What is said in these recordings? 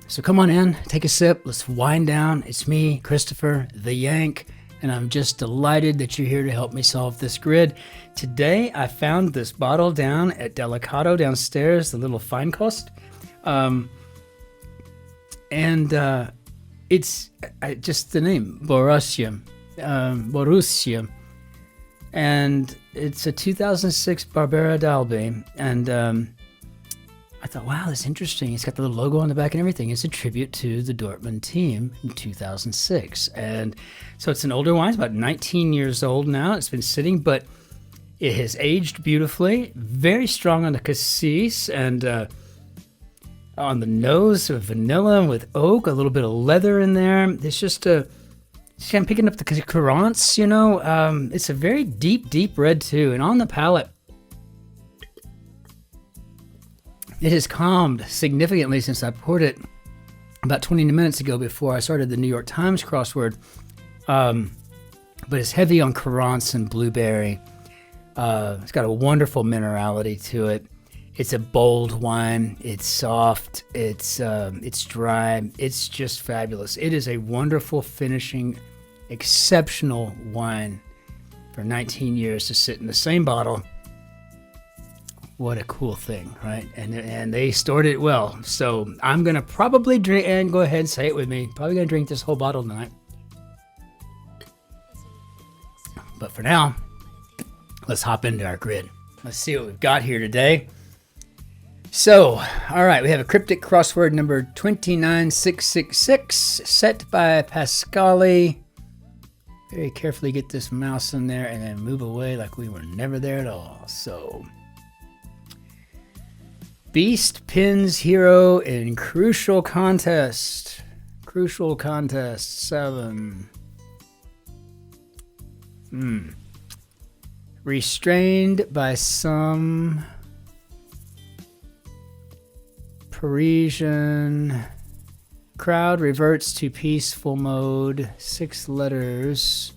So come on in, take a sip, let's wind down. It's me, Christopher, the Yank, and I'm just delighted that you're here to help me solve this grid. Today, I found this bottle down at Delicato downstairs, the little Feinkost. It's just the name, Borussia. And it's a 2006 Barbera d'Albe, and I thought, wow, that's interesting. It's got the little logo on the back and everything. It's a tribute to the Dortmund team in 2006. And so it's an older wine. It's about 19 years old now. It's been sitting, but it has aged beautifully. Very strong on the cassis and on the nose of vanilla with oak, a little bit of leather in there. It's just I'm picking up the currants, you know. It's a very deep, deep red too. And on the palate, it has calmed significantly since I poured it about 20 minutes ago before I started the New York Times Crossword. But it's heavy on currants and blueberry. It's got a wonderful minerality to it. It's a bold wine. It's soft. It's dry. It's just fabulous. It is a wonderful finishing, exceptional wine for 19 years to sit in the same bottle. What a cool thing, right? And they stored it well. So I'm going to probably drink, and go ahead and say it with me, probably going to drink this whole bottle tonight. But for now, let's hop into our grid. Let's see what we've got here today. So, all right, we have a cryptic crossword number 29666, set by Pasquale. Very carefully get this mouse in there and then move away like we were never there at all. So, Beast pins hero in crucial contest. Crucial contest 7. Restrained by some Parisian crowd, reverts to peaceful mode. 6 letters.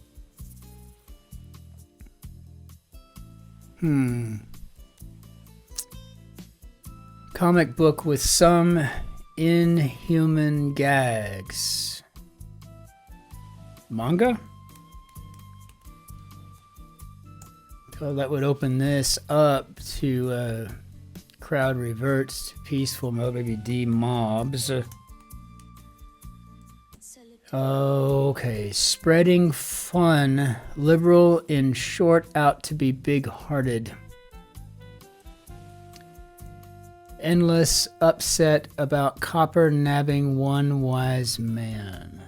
Comic book with some inhuman gags. Manga? So that would open this up to crowd reverts to peaceful mode, maybe D-mobs. Okay, spreading fun, liberal in short, out to be big-hearted. Endless upset about copper nabbing one wise man.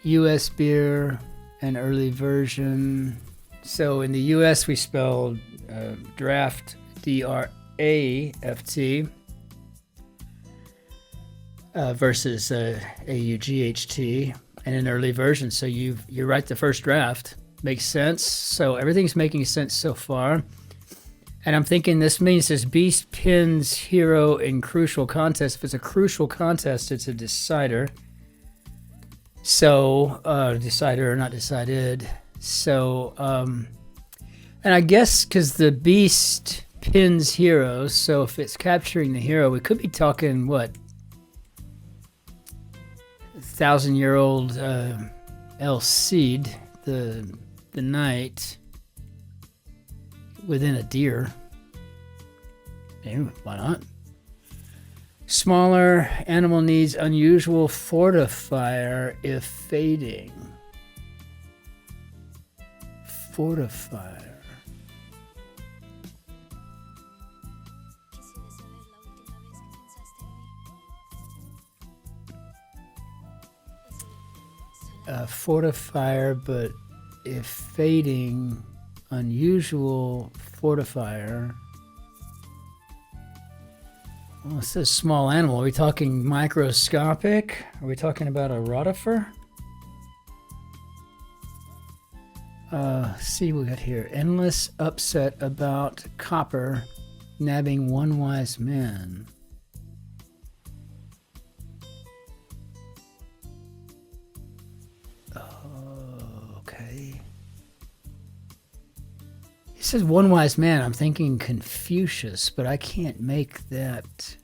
U.S. beer, an early version. So in the U.S. we spelled draft, D-R-A-F-T, versus A-U-G-H-T. And an early version, so you write the first draft. Makes sense. So everything's making sense so far. And I'm thinking this means this beast pins hero in crucial contest. If it's a crucial contest, it's a decider. So, decider or not decided. So, and I guess because the beast pins hero, so if it's capturing the hero, we could be talking, what? 1,000-year-old El Cid, the knight, within a deer. Anyway, why not? Smaller animal needs unusual fortifier if fading. Fortifier. Fortifier, but if fading, unusual fortifier. Well, it says small animal. Are we talking microscopic? Are we talking about a rotifer? See what we got here. Endless upset about copper nabbing one wise man. Okay. It says one wise man. I'm thinking Confucius, but I can't make that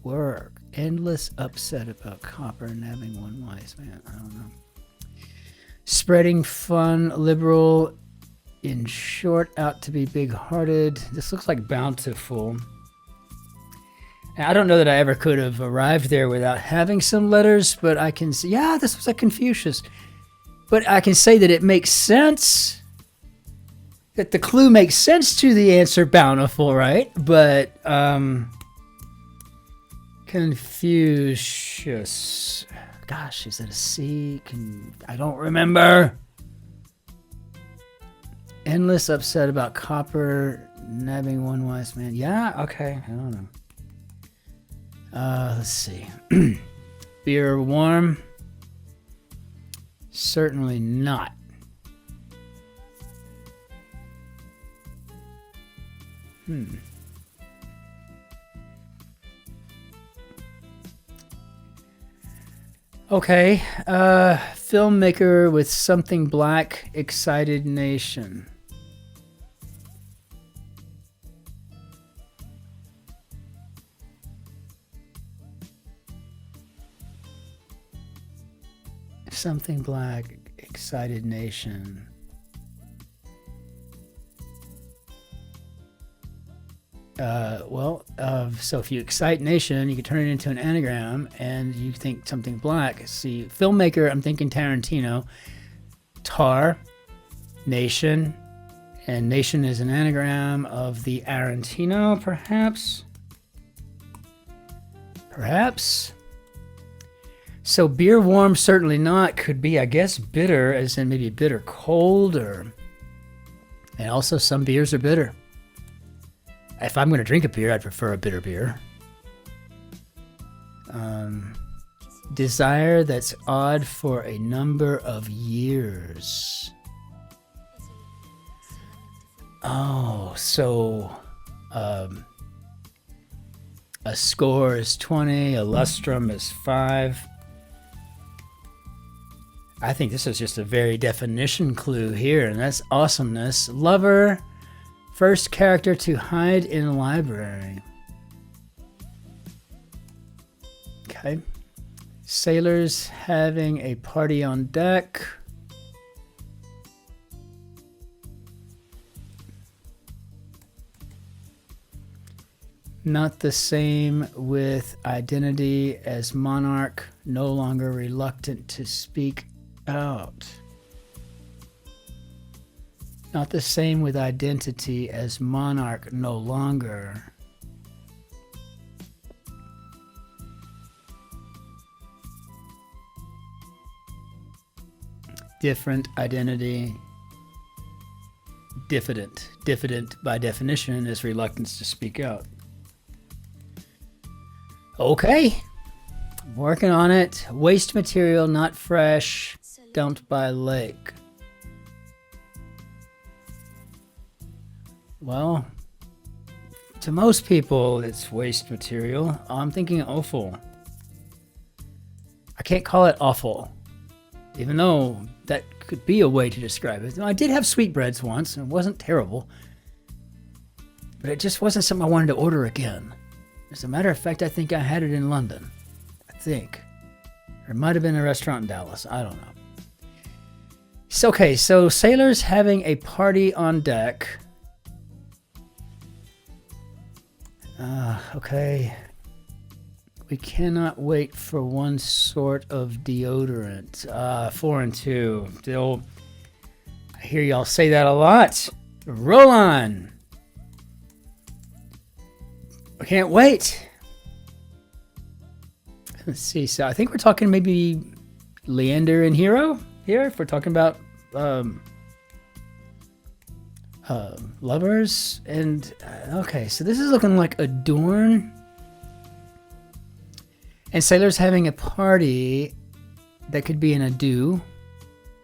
work. Endless upset about copper and having one wise man. I don't know. Spreading fun, liberal, in short, out to be big-hearted. This looks like bountiful. And I don't know that I ever could have arrived there without having some letters, but I can see, yeah, this was like Confucius. But I can say that it makes sense, that the clue makes sense to the answer bountiful, right? But Confucius. Gosh, is that a C? I don't remember. Endless upset about copper nabbing one wise man. Yeah, okay. I don't know. Let's see. Beer warm? Certainly not. Okay, filmmaker with something black, excited nation. Something black, excited nation. So if you excite nation, you can turn it into an anagram, and you think something black. See, filmmaker, I'm thinking Tarantino. Tar, nation, and nation is an anagram of the Arantino, perhaps. Perhaps. So beer warm, certainly not. Could be, I guess, bitter, as in maybe bitter cold, and also some beers are bitter. If I'm going to drink a beer, I'd prefer a bitter beer. Desire that's odd for a number of years. Oh, so a score is 20, a lustrum is 5. I think this is just a very definition clue here, and that's awesomeness. Lover, first character to hide in a library. Okay. Sailors having a party on deck. Not the same with identity as monarch, no longer reluctant to speak out. Not the same with identity as monarch, no longer. Different identity. Diffident. Diffident by definition is reluctance to speak out. Okay. Working on it. Waste material, not fresh. Dumped by lake. Well, to most people, it's waste material. I'm thinking offal. I can't call it awful, even though that could be a way to describe it. I did have sweetbreads once, and it wasn't terrible, but it just wasn't something I wanted to order again. As a matter of fact, I think I had it in London. I think. Or it might have been a restaurant in Dallas. I don't know. So, okay, so sailors having a party on deck. Okay. We cannot wait for one sort of deodorant. 4 and 2. I hear y'all say that a lot. Roll on. I can't wait. Let's see. So I think we're talking maybe Leander and Hero here. If we're talking about lovers. And okay, so this is looking like adorn. And sailors having a party. That could be an ado.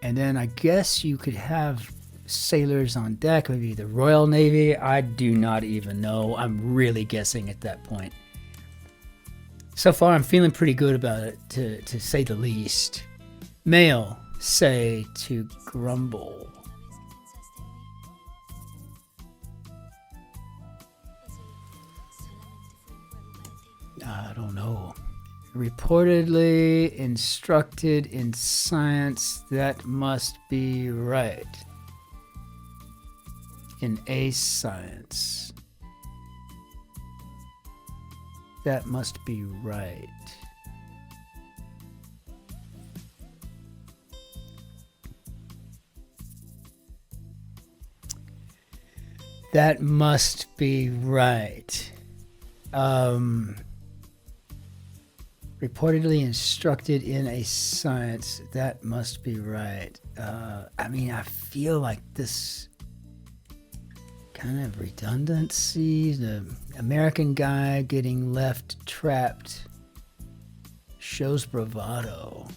And then I guess you could have sailors on deck, maybe the Royal Navy. I do not even know. I'm really guessing at that point. So far, I'm feeling pretty good about it, to say the least. Male, say to grumble. I don't know. Reportedly instructed in science, that must be right. In a science. That must be right. That must be right. Reportedly instructed in a science. That must be right. I mean, I feel like this kind of redundancy. The American guy getting left trapped shows bravado.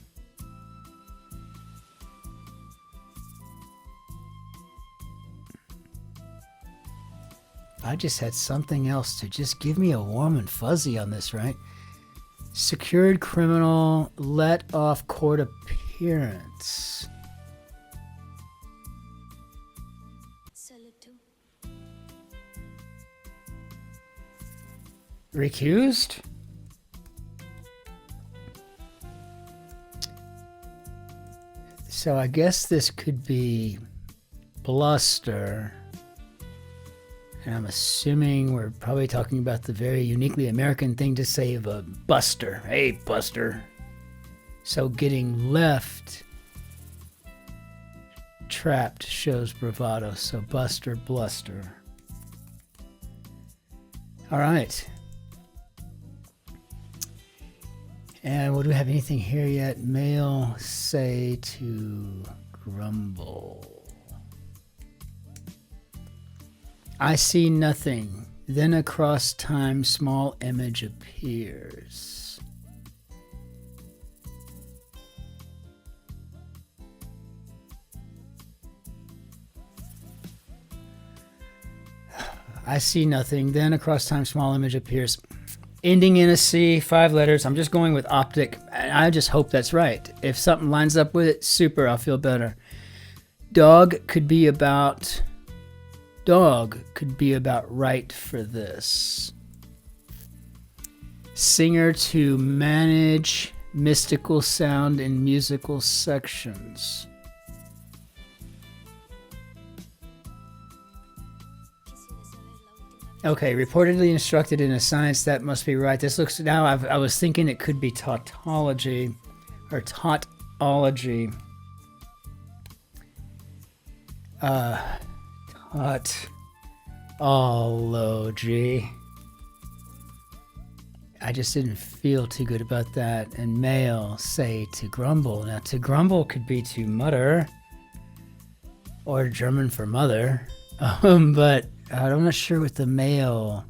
I just had something else to just give me a warm and fuzzy on this, right? Secured criminal let off court appearance. Recused? So I guess this could be bluster. And I'm assuming we're probably talking about the very uniquely American thing to say of a buster. Hey, buster. So getting left trapped shows bravado. So buster, bluster. All right. And do we have anything here yet? Male say to grumble. I see nothing. Then across time, small image appears. I see nothing. Then across time, small image appears. Ending in a C, 5 letters. I'm just going with optic. I just hope that's right. If something lines up with it, super, I'll feel better. Dog could be about right for this. Singer to manage mystical sound in musical sections. Okay, reportedly instructed in a science, that must be right. This looks, now I was thinking it could be tautology or tautology. Tautology. I just didn't feel too good about that. And male say to grumble. Now to grumble could be to mutter or German for mother. But I'm not sure with the male.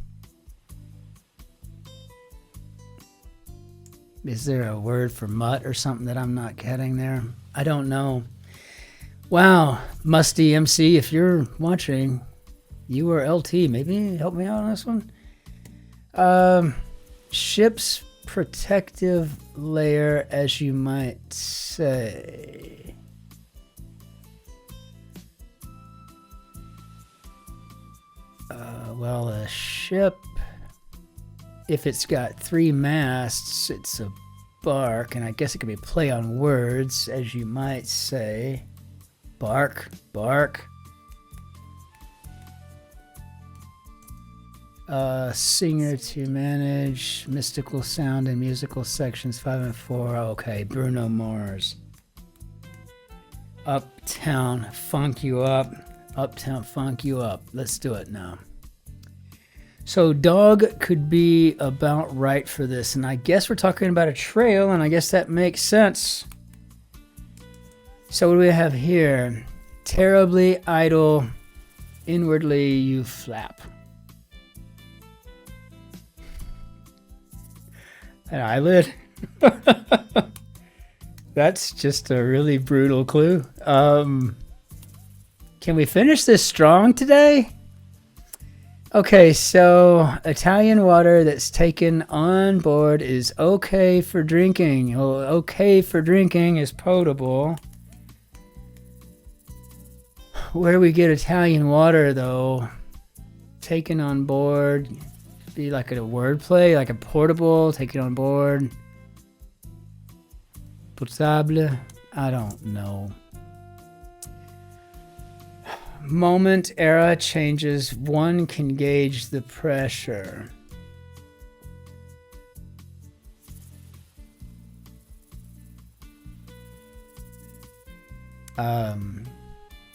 Is there a word for mutt or something that I'm not getting there? I don't know. Wow, Musty MC, if you're watching, you or LT, maybe help me out on this one. Ship's protective layer, as you might say. Well, a ship, if it's got 3 masts, it's a bark, and I guess it could be a play on words, as you might say. Bark, bark. Singer to manage mystical sound and musical sections 5 and 4. Okay, Bruno Mars. Uptown funk you up. Uptown funk you up. Let's do it now. So dog could be about right for this, and I guess we're talking about a trail, and I guess that makes sense. So what do we have here? Terribly idle, inwardly you flap. An eyelid? That's just a really brutal clue. Can we finish this strong today? Okay, so Italian water that's taken on board is okay for drinking. Well, okay for drinking is potable. Where do we get Italian water, though? Taken on board, be like a wordplay, like a portable, take it on board. Portable, I don't know. Moment, era changes. One can gauge the pressure.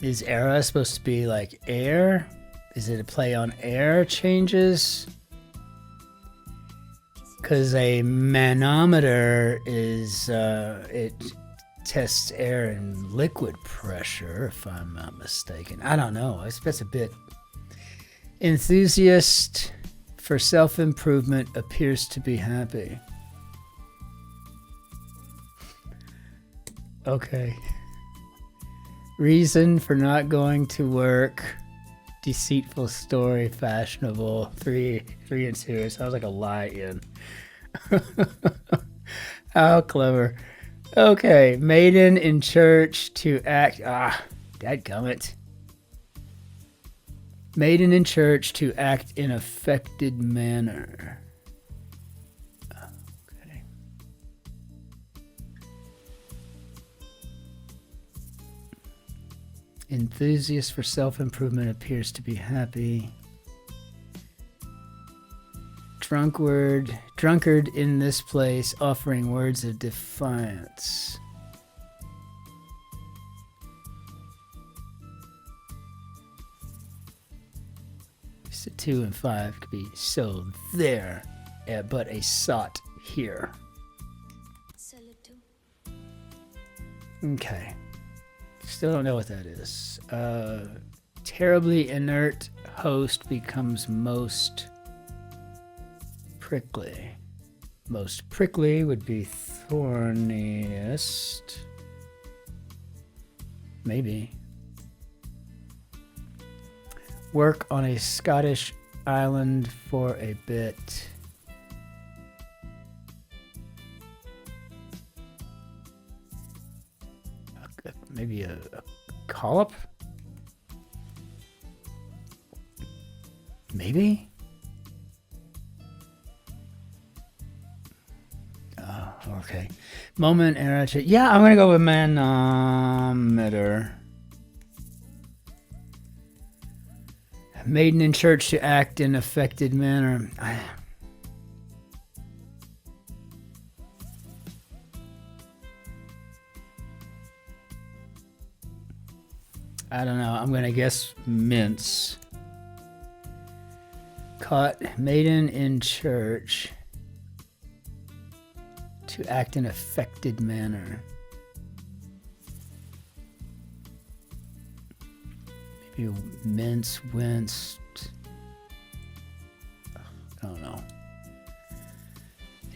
Is era supposed to be like air? Is it a play on air changes? Because a manometer is, it tests air and liquid pressure, if I'm not mistaken. I don't know. That's a bit. Enthusiast for self-improvement appears to be happy. Okay. Reason for not going to work. Deceitful story, fashionable. 3 and 2. It sounds like a lie-in. How clever. Okay, maiden in church to act. Dadgummit. Maiden in church to act in affected manner. Okay. Enthusiast for self-improvement appears to be happy. Drunkard in this place, offering words of defiance. So 2 and 5 could be so there, but a sot here. Okay. Still don't know what that is. Terribly inert host becomes most prickly. Most prickly would be thorniest. Maybe. Work on a Scottish island for a bit. Maybe a collop? Maybe? Okay. Moment, era. Yeah, I'm going to go with manometer. Maiden in church to act in affected manner. I don't know. I'm going to guess mince. Caught maiden in church to act in affected manner. Maybe mince, winced. I don't know.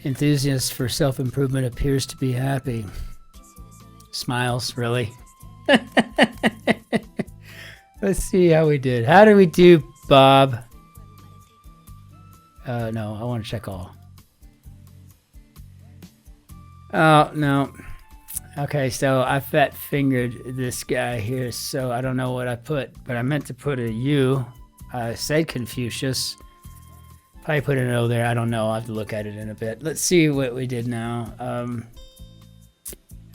Enthusiast for self-improvement appears to be happy. Smiles, really? Let's see how we did. How did we do, Bob? No, I want to check all. Oh, no. Okay, so I fat fingered this guy here, so I don't know what I put, but I meant to put a U. I said Confucius. Probably put an O there. I don't know. I'll have to look at it in a bit. Let's see what we did now.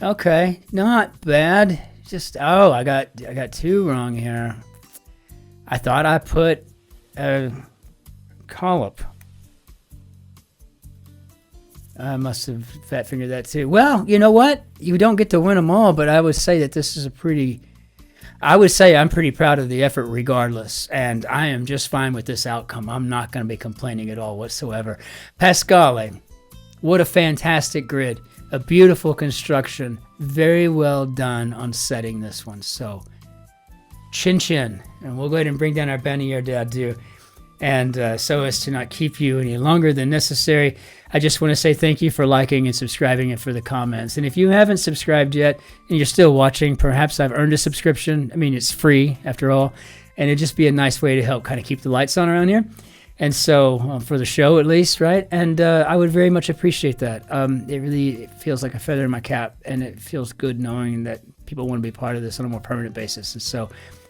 Okay, not bad. Just, I got 2 wrong here. I thought I put a collop. I must have fat fingered that too. Well, you know what? You don't get to win them all, but I would say that this is I'm pretty proud of the effort regardless, and I am just fine with this outcome. I'm not going to be complaining at all whatsoever. Pasquale, what a fantastic grid. A beautiful construction. Very well done on setting this one. So, Cin-Cin. And we'll go ahead and bring down our Bannier d'Adieu. And so as to not keep you any longer than necessary, I just want to say thank you for liking and subscribing and for the comments. And if you haven't subscribed yet and you're still watching, perhaps I've earned a subscription. I mean, it's free after all. And it'd just be a nice way to help kind of keep the lights on around here. And so, for the show at least, right? And I would very much appreciate that. It really feels like a feather in my cap, and it feels good knowing that people want to be part of this on a more permanent basis. And so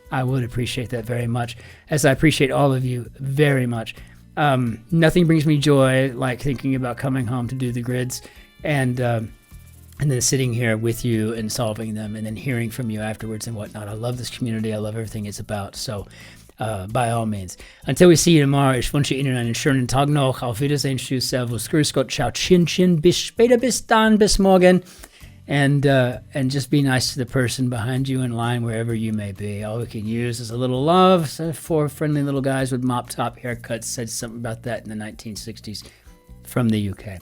I would appreciate that very much, as I appreciate all of you very much. Nothing brings me joy like thinking about coming home to do the grids and then sitting here with you and solving them and then hearing from you afterwards and whatnot. I love this community. I love everything it's about. So by all means. Until we see you tomorrow, ich wünsche Ihnen einen schönen Tag noch. Auf Wiedersehen, tschüss, servus, grüß Gott, ciao, Cin-Cin, bis später, bis dann, bis morgen. And just be nice to the person behind you in line, wherever you may be. All we can use is a little love. So 4 friendly little guys with mop top haircuts said something about that in the 1960s from the UK.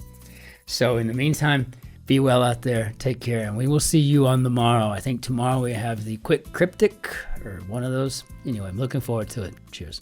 So in the meantime, be well out there. Take care. And we will see you on the morrow. I think tomorrow we have the quick cryptic or one of those. Anyway, I'm looking forward to it. Cheers.